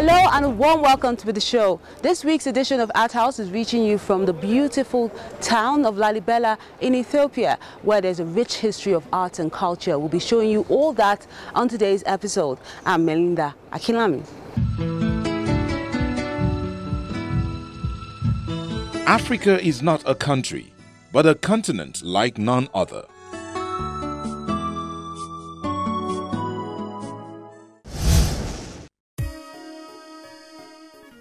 Hello and a warm welcome to the show. This week's edition of Arthouse is reaching you from the beautiful town of Lalibela in Ethiopia, where there's a rich history of art and culture. We'll be showing you all that on today's episode. I'm Melinda Akilami. Africa is not a country, but a continent like none other.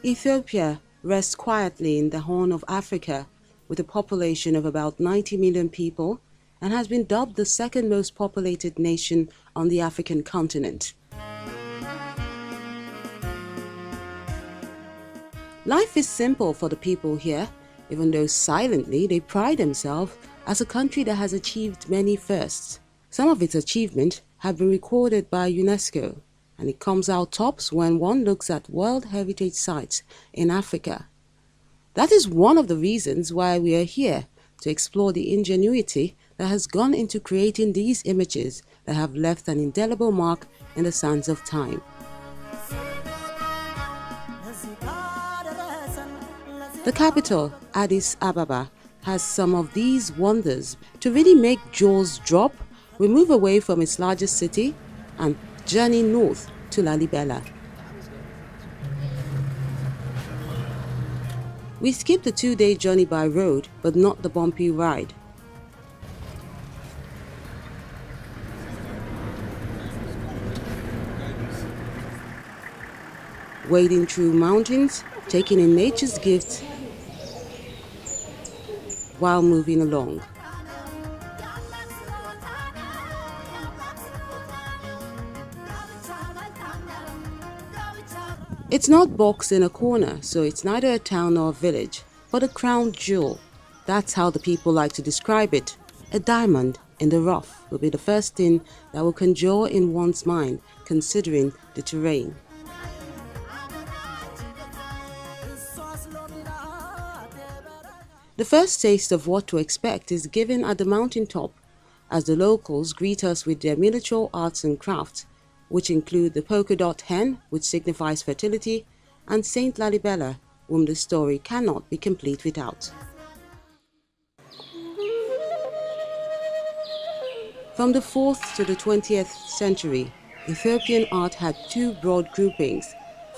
Ethiopia rests quietly in the Horn of Africa with a population of about 90 million people and has been dubbed the second most populated nation on the African continent. Life is simple for the people here, even though silently they pride themselves as a country that has achieved many firsts. Some of its achievements have been recorded by UNESCO, and it comes out tops when one looks at World Heritage Sites in Africa. That is one of the reasons why we are here, to explore the ingenuity that has gone into creating these images that have left an indelible mark in the sands of time. The capital, Addis Ababa, has some of these wonders. To really make jaws drop, we move away from its largest city and journey north to Lalibela. We skipped the 2-day journey by road, but not the bumpy ride. Wading through mountains, taking in nature's gifts while moving along. It's not boxed in a corner, so it's neither a town nor a village, but a crown jewel. That's how the people like to describe it. A diamond in the rough will be the first thing that will conjure in one's mind, considering the terrain. The first taste of what to expect is given at the mountaintop, as the locals greet us with their miniature arts and crafts, which include the polka dot hen, which signifies fertility, and Saint Lalibela, whom the story cannot be complete without. From the 4th to the 20th century, Ethiopian art had two broad groupings.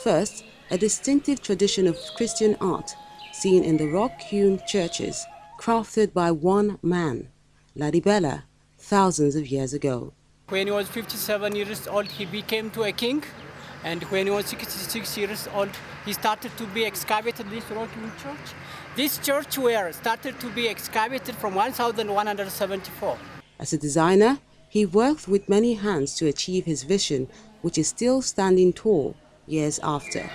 First, a distinctive tradition of Christian art, seen in the rock-hewn churches, crafted by one man, Lalibela, thousands of years ago. When he was 57 years old, he became to a king, and when he was 66 years old, he started to be excavated this rock-hewn church. This church started to be excavated from 1174. As a designer, he worked with many hands to achieve his vision, which is still standing tall years after.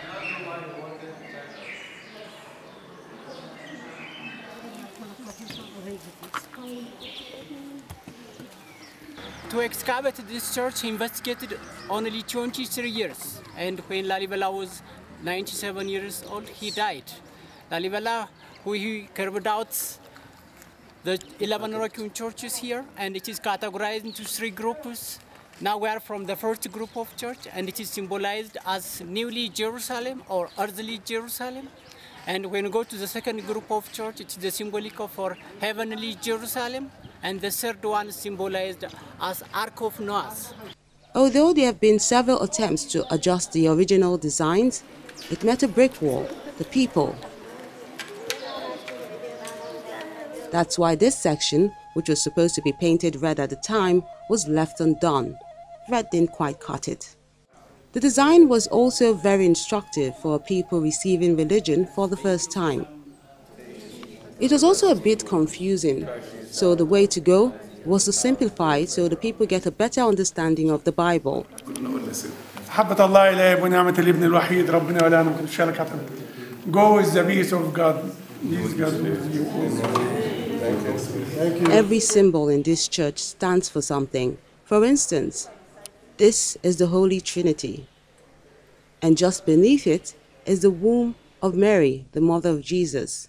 To excavate this church, he investigated only 23 years, and when Lalibela was 97 years old, he died. Lalibela, who he carved out the 11 rock-hewn churches here, and it is categorized into 3 groups. Now we are from the first group of church, and it is symbolized as newly Jerusalem or earthly Jerusalem. And when we go to the second group of church, it is the symbolic for heavenly Jerusalem. And the third one is symbolized as Ark of Noah. Although there have been several attempts to adjust the original designs, it met a brick wall, the people. That's why this section, which was supposed to be painted red at the time, was left undone. Red didn't quite cut it. The design was also very instructive for people receiving religion for the first time. It was also a bit confusing, so the way to go was to simplify it so the people get a better understanding of the Bible. Go with the peace of God. Every symbol in this church stands for something. For instance, this is the Holy Trinity, and just beneath it is the womb of Mary, the mother of Jesus.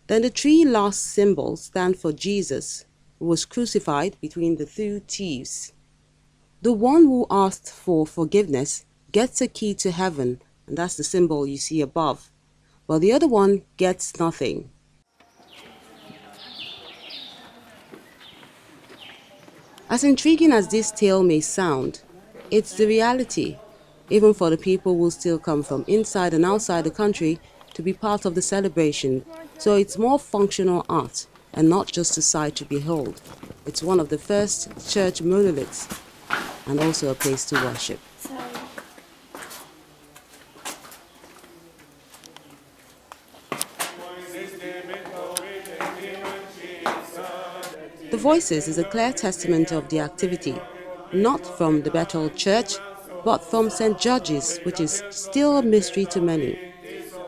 Then the 3 last symbols stand for Jesus, who was crucified between the 2 thieves. The one who asked for forgiveness gets a key to heaven and that's the symbol you see above, but the other one gets nothing. As intriguing as this tale may sound, it's the reality, even for the people who still come from inside and outside the country to be part of the celebration. So it's more functional art and not just a sight to behold. It's one of the first church monoliths and also a place to worship. The Voices is a clear testament of the activity, not from the Bethel Church, but from St. George's, which is still a mystery to many.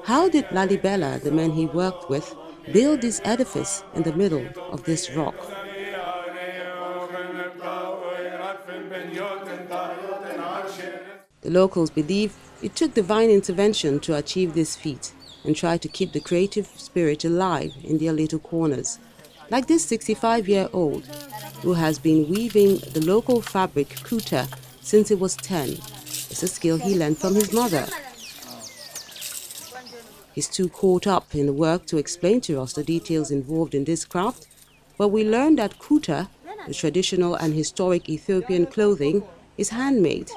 How did Lalibela, the men he worked with, build this edifice in the middle of this rock? The locals believe it took divine intervention to achieve this feat and try to keep the creative spirit alive in their little corners. Like this 65-year-old who has been weaving the local fabric kuta since he was 10. It's a skill he learned from his mother. He's too caught up in the work to explain to us the details involved in this craft, but we learned that kuta, the traditional and historic Ethiopian clothing, is handmade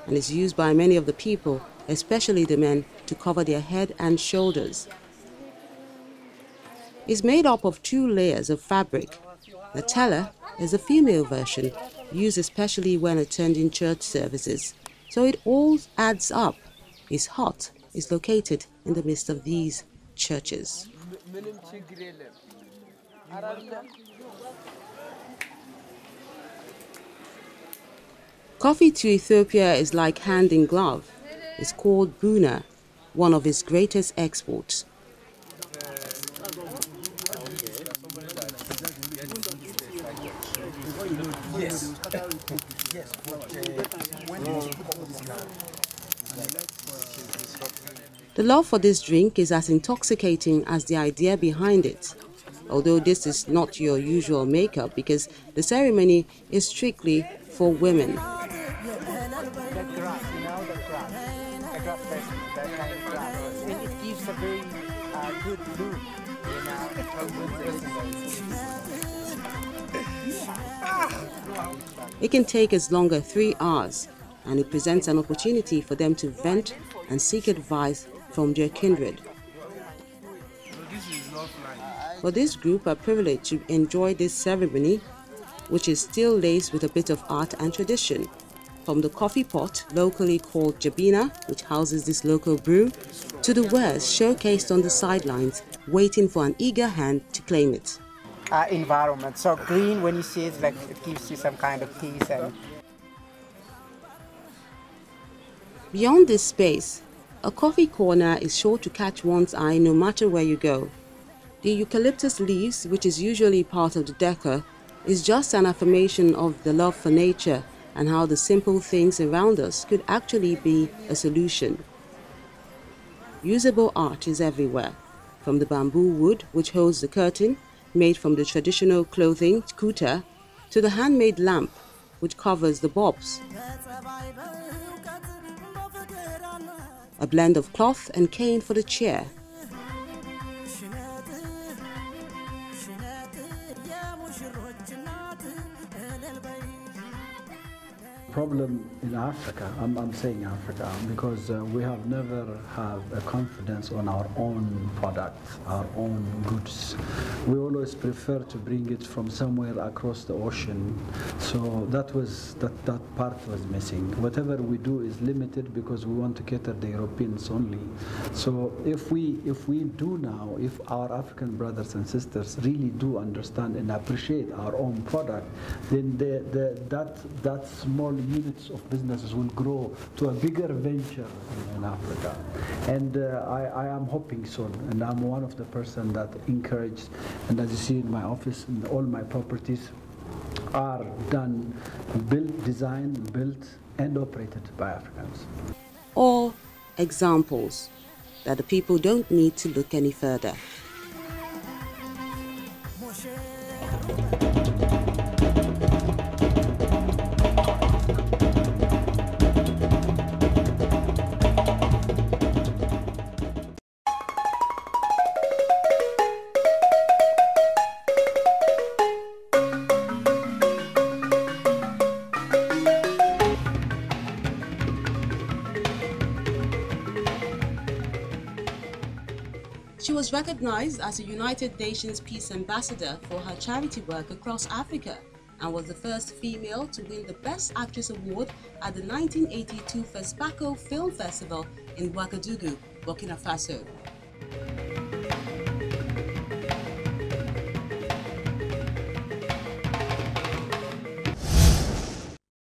and is used by many of the people, especially the men, to cover their head and shoulders. It's made up of 2 layers of fabric. The teller is a female version, used especially when attending church services. So it all adds up. His hut is located in the midst of these churches. Coffee to Ethiopia is like hand in glove. It's called Buna, one of its greatest exports. The love for this drink is as intoxicating as the idea behind it, although this is not your usual makeup because the ceremony is strictly for women. It can take as long as 3 hours, and it presents an opportunity for them to vent and seek advice from their kindred. For this group are privileged to enjoy this ceremony, which is still laced with a bit of art and tradition. From the coffee pot, locally called jabina, which houses this local brew, to the wares showcased on the sidelines, waiting for an eager hand to claim it. Environment. So green, when you see it, like it gives you some kind of peace. And beyond this space, a coffee corner is sure to catch one's eye no matter where you go. The eucalyptus leaves, which is usually part of the decor, is just an affirmation of the love for nature and how the simple things around us could actually be a solution. Usable art is everywhere, from the bamboo wood which holds the curtain, made from the traditional clothing kuta, to the handmade lamp which covers the bobs. A blend of cloth and cane for the chair. Problem in Africa, I'm saying Africa, because we have never had a confidence on our own products, our own goods. We always prefer to bring it from somewhere across the ocean. So that part was missing. Whatever we do is limited because we want to cater the Europeans only. So if we do now, if our African brothers and sisters really do understand and appreciate our own product, then that small units of businesses will grow to a bigger venture in Africa. And I am hoping soon, and I'm one of the person that encouraged, and as you see in my office, and all my properties are done, built, designed, built, and operated by Africans. All examples that the people don't need to look any further. was recognized as a United Nations Peace Ambassador for her charity work across Africa and was the first female to win the Best Actress Award at the 1982 FESPACO Film Festival in Ouagadougou, Burkina Faso.